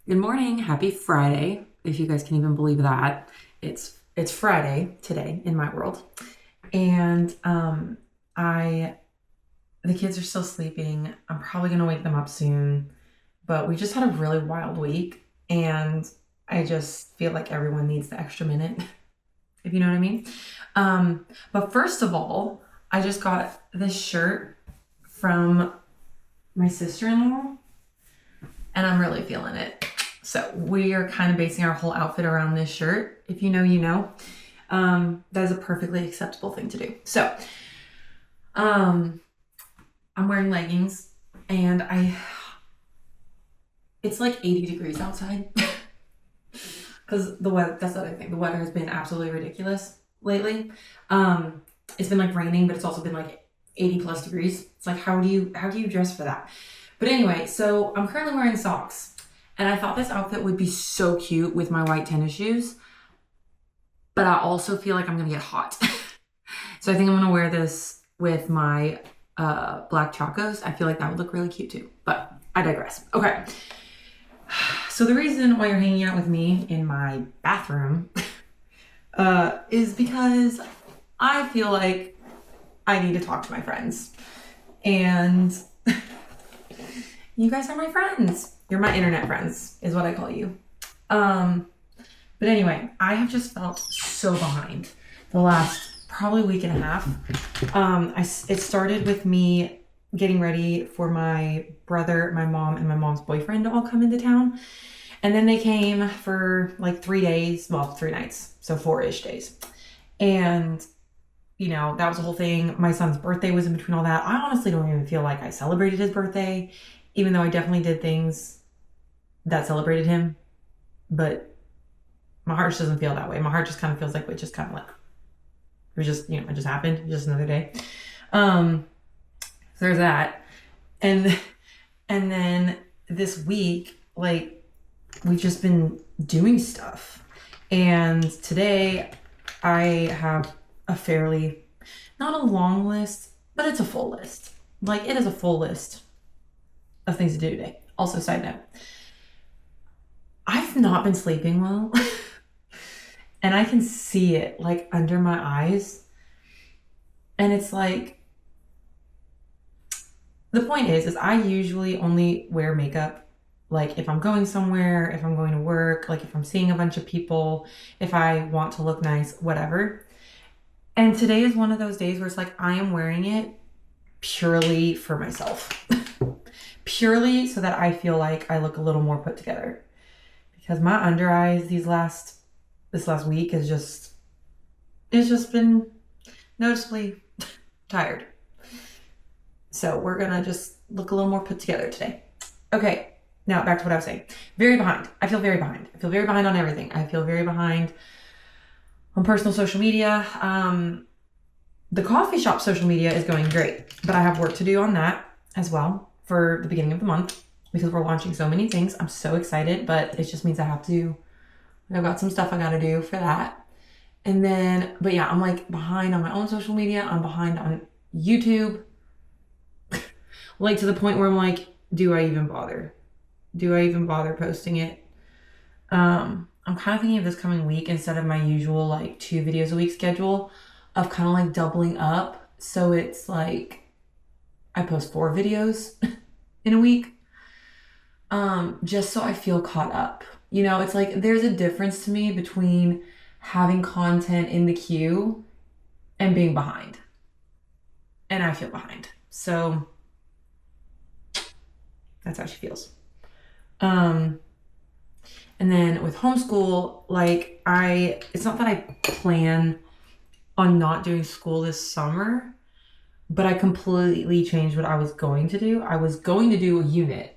Good morning. Happy Friday. If you guys can even believe that. It's Friday today in my world. And I the kids are still sleeping. I'm probably gonna wake them up soon. But we just had a really wild week and I just feel like everyone needs the extra minute, if you know what I mean. But first of all, I just got this shirt from my sister-in-law and I'm really feeling it. So we are kind of basing our whole outfit around this shirt. If you know, you know. That is a perfectly acceptable thing to do. So, I'm wearing leggings and it's like 80 degrees outside. Because the weather, that's the other thing. The weather has been absolutely ridiculous lately. It's been like raining, but it's also been like 80 plus degrees. It's like, how do you dress for that? But anyway, so I'm currently wearing socks. And I thought this outfit would be so cute with my white tennis shoes. But I also feel like I'm going to get hot. So I think I'm going to wear this with my black chacos. I feel like that would look really cute too. But I digress. Okay. So the reason why you're hanging out with me in my bathroom is because I feel like I need to talk to my friends. And you guys are my friends. You're my internet friends, is what I call you. But anyway, I have just felt so behind the last probably week and a half. It started with me getting ready for my brother, my mom, and my mom's boyfriend to all come into town. And then they came for like 3 days, well, 3 nights, so 4-ish days. And, you know, that was the whole thing. My son's birthday was in between all that. I honestly don't even feel like I celebrated his birthday, even though I definitely did things that celebrated him. But my heart just doesn't feel that way. My heart just kind of feels like it just kind of like, it was just, you know, it just happened, just another day. So there's that. And then this week, like, we've just been doing stuff. And today I have a fairly, not a long list, but it's a full list. Like, it is a full list of things to do today. Also, side note, I've not been sleeping well. And I can see it like under my eyes. And it's like, the point is I usually only wear makeup like if I'm going somewhere, if I'm going to work, like if I'm seeing a bunch of people, if I want to look nice, whatever. And today is one of those days where it's like I am wearing it purely for myself. Purely so that I feel like I look a little more put together. Because my under eyes this last week has just, it's just been noticeably tired. So we're gonna just look a little more put together today. Okay, now back to what I was saying. Very behind. I feel very behind. I feel very behind on everything. I feel very behind on personal social media. The coffee shop social media is going great, but I have work to do on that as well for the beginning of the month because we're launching so many things. I'm so excited, but it just means I've got some stuff I gotta do for that. And then, but yeah, I'm like behind on my own social media. I'm behind on YouTube. Like to the point where I'm like, do I even bother? Do I even bother posting it? I'm kind of thinking of this coming week instead of my usual like 2 videos a week schedule of kind of like doubling up. So it's like I post 4 videos in a week. Just so I feel caught up. You know, it's like there's a difference to me between having content in the queue and being behind. And I feel behind. So that's how she feels. And then with homeschool, like it's not that I plan on not doing school this summer, but I completely changed what I was going to do. I was going to do a unit.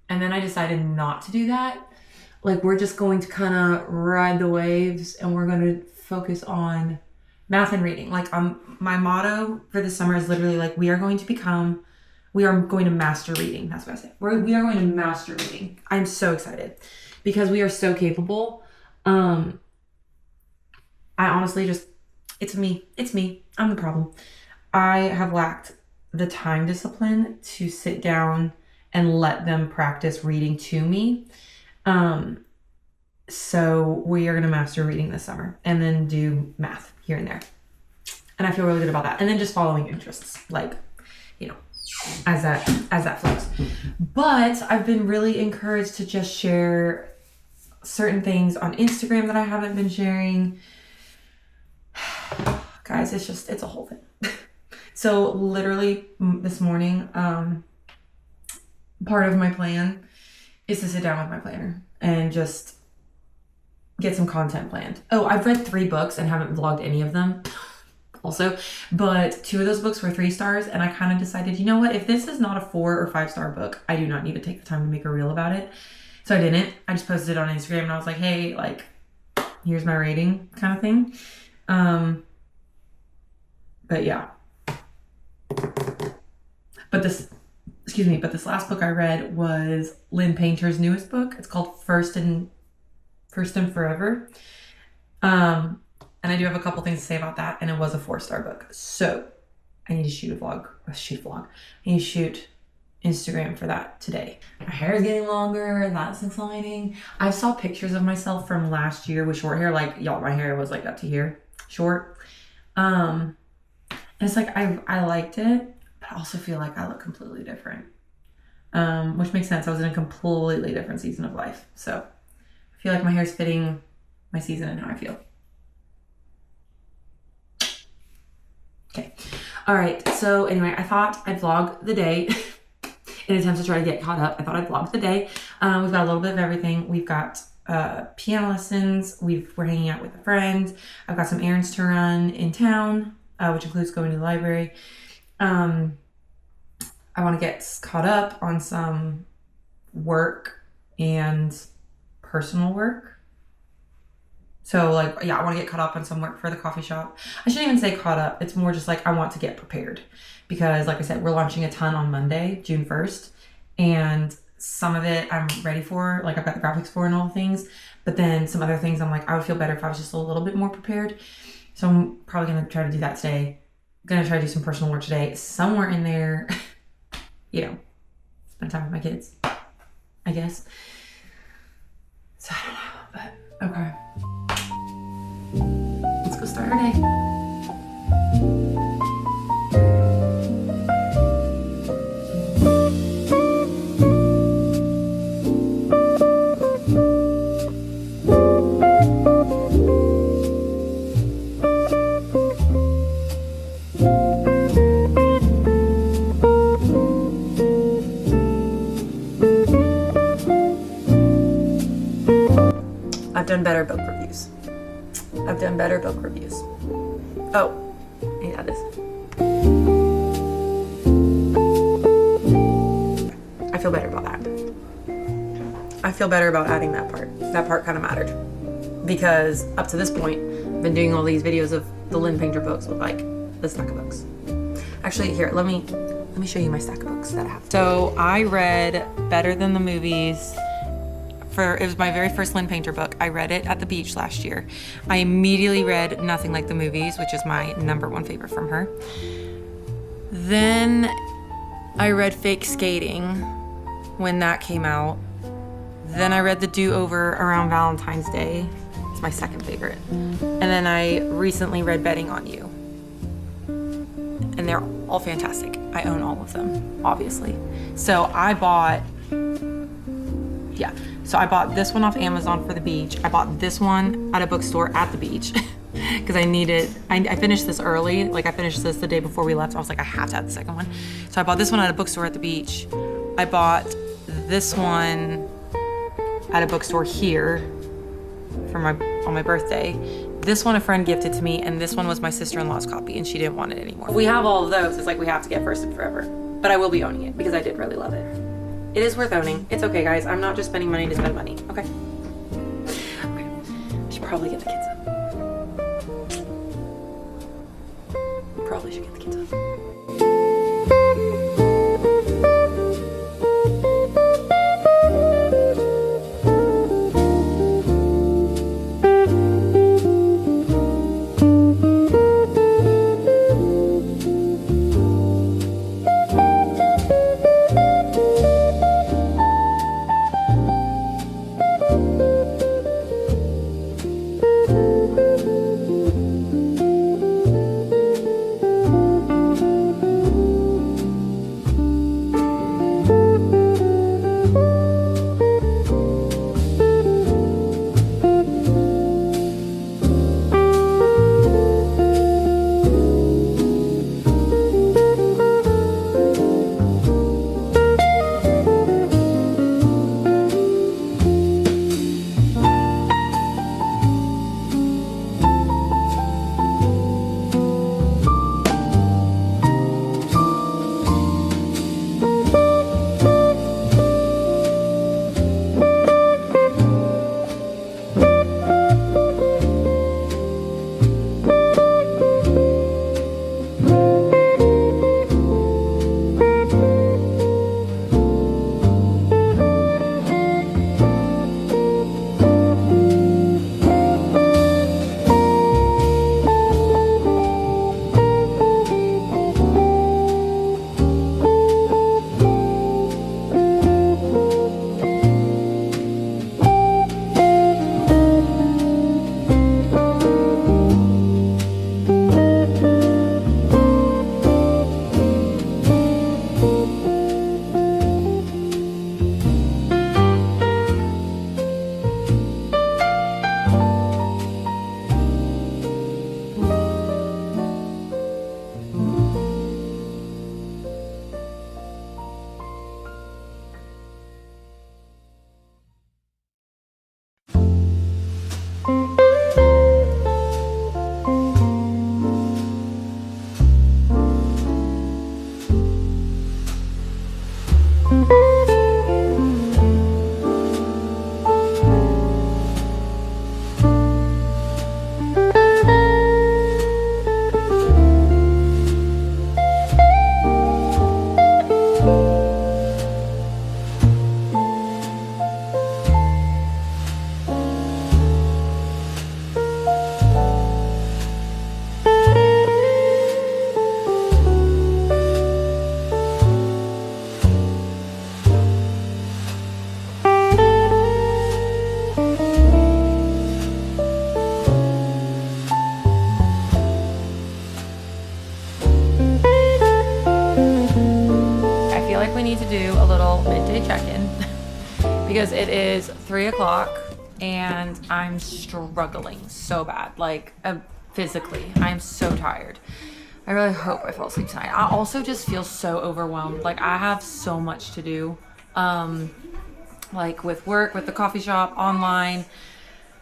And then I decided not to do that. Like we're just going to kind of ride the waves and we're going to focus on math and reading. Like my motto for the summer is literally like, we are going to master reading. That's what I say. We are going to master reading. I'm so excited because we are so capable. I honestly it's me. I'm the problem. I have lacked the time discipline to sit down and let them practice reading to me. So we are going to master reading this summer and then do math here and there. And I feel really good about that. And then just following interests, like, you know, as that flows. But I've been really encouraged to just share certain things on Instagram that I haven't been sharing. Guys, it's a whole thing. So literally this morning, part of my plan is to sit down with my planner and just get some content planned. Oh, I've read 3 books and haven't vlogged any of them also, but 2 of those books were 3 stars, and I kind of decided, you know what, if this is not a 4 or 5 star book, I do not need to take the time to make a reel about it. So I didn't. I just posted it on Instagram and I was like, hey, like, here's my rating kind of thing. But yeah. But this last book I read was Lynn Painter's newest book. It's called First and Forever. And I do have a couple things to say about that, and it was a 4-star book. So I need to shoot a vlog. I need to shoot Instagram for that today. My hair is getting longer. That's exciting. I saw pictures of myself from last year with short hair. Like, y'all, my hair was like up to here, short. And it's like, I liked it, but I also feel like I look completely different. Which makes sense. I was in a completely different season of life. So I feel like my hair's fitting my season and how I feel. Okay. All right. So anyway, I thought I'd vlog the day in attempts to try to get caught up. I thought I'd vlog the day. We've got a little bit of everything. We've got piano lessons. We're hanging out with a friend. I've got some errands to run in town, which includes going to the library. I want to get caught up on some work and personal work. So like, yeah, I want to get caught up on some work for the coffee shop. I shouldn't even say caught up. It's more just like I want to get prepared because like I said, we're launching a ton on Monday, June 1st. And some of it I'm ready for, like I've got the graphics for and all things. But then some other things I'm like, I would feel better if I was just a little bit more prepared. So I'm probably going to try to do that today. I'm going to try to do some personal work today. Somewhere in there, you know, spend time with my kids, I guess. So I don't know, but okay. Let's go start our day. I've done better book reviews. Oh, yeah, this. I feel better about that. I feel better about adding that part. That part kind of mattered. Because up to this point, I've been doing all these videos of the Lynn Painter books with like the stack of books. Actually, here, let me show you my stack of books that I have. So I read Better Than the Movies. It was my very first Lynn Painter book. I read it at the beach last year. I immediately read Nothing Like the Movies, which is my #1 favorite from her. Then I read Fake Skating when that came out. Then I read The Do-Over around Valentine's Day. It's my 2nd favorite. And then I recently read Betting on You. And they're all fantastic. I own all of them, obviously. So I bought this one off Amazon for the beach. I bought this one at a bookstore at the beach because I finished this early. Like I finished this the day before we left. So I was like, I have to have the 2nd one. So I bought this one at a bookstore at the beach. I bought this one at a bookstore here on my birthday. This one a friend gifted to me, and this one was my sister-in-law's copy, and she didn't want it anymore. We have all of those. It's like we have to get First and Forever. But I will be owning it because I did really love it. It is worth owning. It's okay, guys. I'm not just spending money to spend money. Okay. Okay. I should probably get the kids up. Probably should get the kids up. because it is 3 o'clock and I'm struggling so bad, like physically. I'm so tired. I really hope I fall asleep tonight. I also just feel so overwhelmed. Like I have so much to do, like with work, with the coffee shop, online,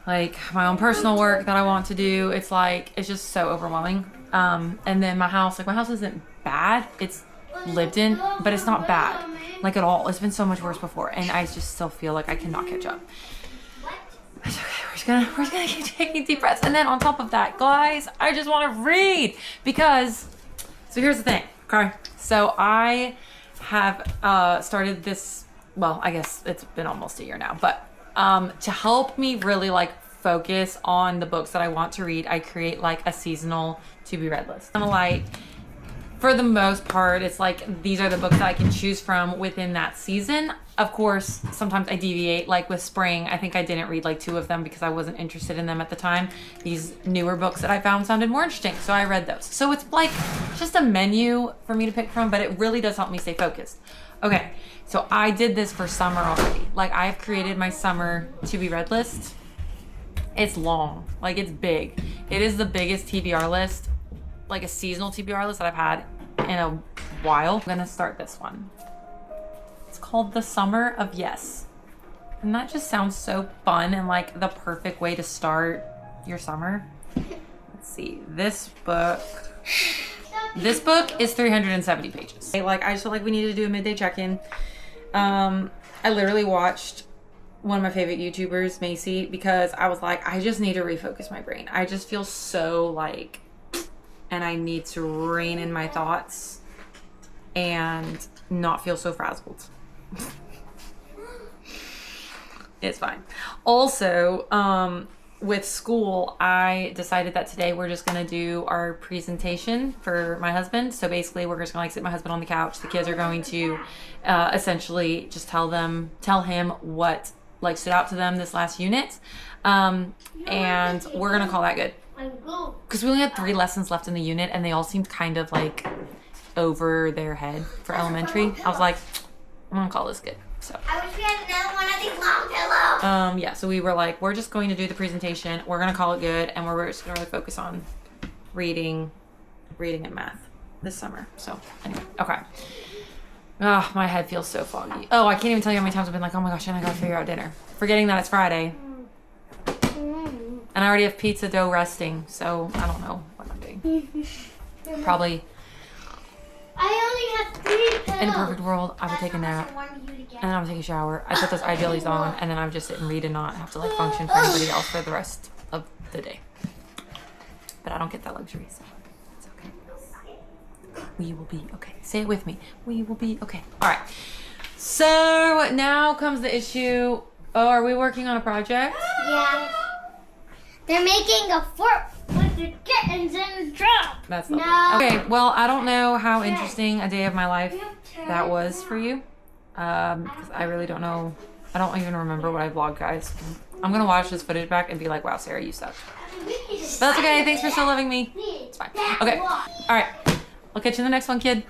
like my own personal work that I want to do. It's like, it's just so overwhelming. And then my house isn't bad. It's lived in, but it's not bad, like at all. It's been so much worse before, and I just still feel like I cannot catch up. It's okay. We're just gonna keep taking deep breaths. And then on top of that, guys, I just want to read because. So here's the thing. Okay. So I have started this. Well, I guess it's been almost a year now, but to help me really like focus on the books that I want to read, I create like a seasonal to be read list. I'm like, for the most part, it's like these are the books that I can choose from within that season. Of course, sometimes I deviate. Like with spring, I think I didn't read like 2 of them because I wasn't interested in them at the time. These newer books that I found sounded more interesting, so I read those. So it's like just a menu for me to pick from, but it really does help me stay focused. Okay, so I did this for summer already. Like I've created my summer to be read list. It's long, like it's big. It is the biggest TBR list, like a seasonal TBR list that I've had in a while. I'm gonna start this one. It's called The Summer of Yes. And that just sounds so fun and like the perfect way to start your summer. Let's see, this book is 370 pages. Like I just felt like we needed to do a midday check-in. I literally watched one of my favorite YouTubers, Macy, because I was like, I just need to refocus my brain. I just feel so like, and I need to rein in my thoughts and not feel so frazzled. It's fine. Also, with school, I decided that today we're just gonna do our presentation for my husband. So basically we're just gonna like sit my husband on the couch. The kids are going to essentially just tell him what like stood out to them this last unit. And we're gonna call that good. Because we only had 3 lessons left in the unit and they all seemed kind of like over their head for elementary. I was like, I'm gonna call this good. So I wish we had another one of these long pillows. Yeah, so we were like, we're just going to do the presentation. We're gonna call it good, and we're just gonna really focus on reading and math this summer. So anyway, okay. Oh, my head feels so foggy. Oh, I can't even tell you how many times I've been like, oh my gosh, and I gotta figure out dinner. Forgetting that it's Friday. And I already have pizza dough resting, so I don't know what I'm doing. Probably. I only have 3 pillows. In a perfect world, I would take a nap, and then I would take a shower. I put those idealies on, and then I would just sit and read and not have to like function for anybody else for the rest of the day. But I don't get that luxury, so it's okay. We will be okay. Say it with me. We will be okay. All right. So now comes the issue. Oh, are we working on a project? Yeah. They're making a fort with the kittens in the trap. That's lovely. No. Okay, well, I don't know how interesting a day of my life that was for you. Because I really don't know. I don't even remember what I vlogged, guys. I'm going to watch this footage back and be like, wow, Sarah, you suck. But that's okay. Thanks for still loving me. It's fine. Okay. All right. I'll catch you in the next one, kid.